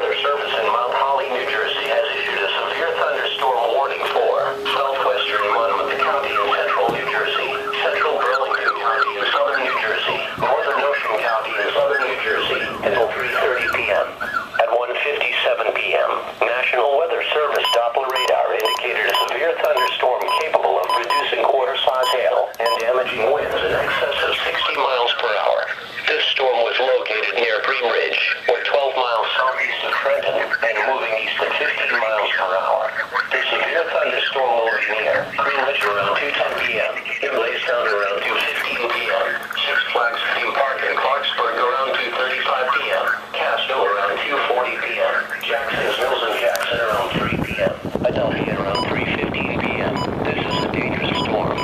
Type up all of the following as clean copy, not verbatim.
Weather Service in Mount Holly, New Jersey has issued a severe thunderstorm warning for southwestern Monmouth County and central New Jersey, central Burlington County and southern New Jersey, northern Ocean County and southern New Jersey until 3:30 p.m. At 1:57 p.m., National Weather Service Doppler radar indicated a severe thunderstorm capable of producing quarter-size hail and damaging winds in excess of 60 miles per hour. This storm was located near Green Ridge, or 12 miles southeast of Trenton, and moving east at 15 miles per hour. The severe thunderstorm will be near Green Ridge around 2:10 p.m., in Blaisdell around 2:15 p.m., Six Flags Theme Park in Clarksburg around 2:35 p.m., Castville around 2:40 p.m., Jackson's Mills and Jackson around 3 p.m., Adelphia around 3:15 p.m. This is a dangerous storm.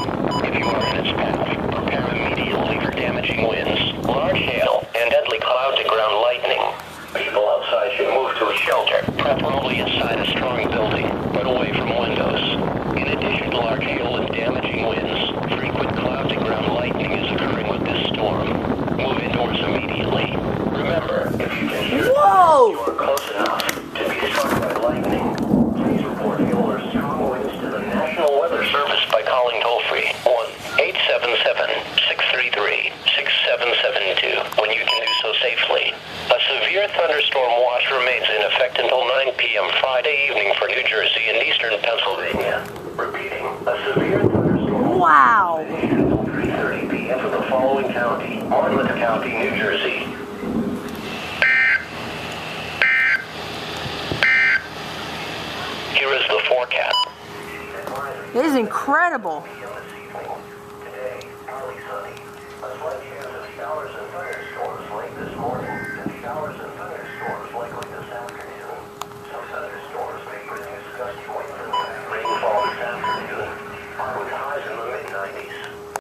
If you are in its path, prepare immediately for damaging winds, large hail, and deadly cloud-to-ground lightning. People outside should move to a shelter, preferably inside a strong building, but away from windows. In addition to large hail and damaging winds, frequent cloud-to-ground lightning is occurring with this storm. Move indoors immediately. Remember, if you can hear you are close enough to be struck by lightning, please report hail or strong winds to the National Weather Service by calling toll-free 1-877-633-6772 when you can do so safely. A severe thunderstorm watch remains in effect until 9 p.m. Friday evening for New Jersey and eastern Pennsylvania. Repeating, a severe thunderstorm watch until 3:30 p.m. for the following county: Monmouth County, New Jersey. Here is the forecast. It is incredible. Today, partly sunny. A slight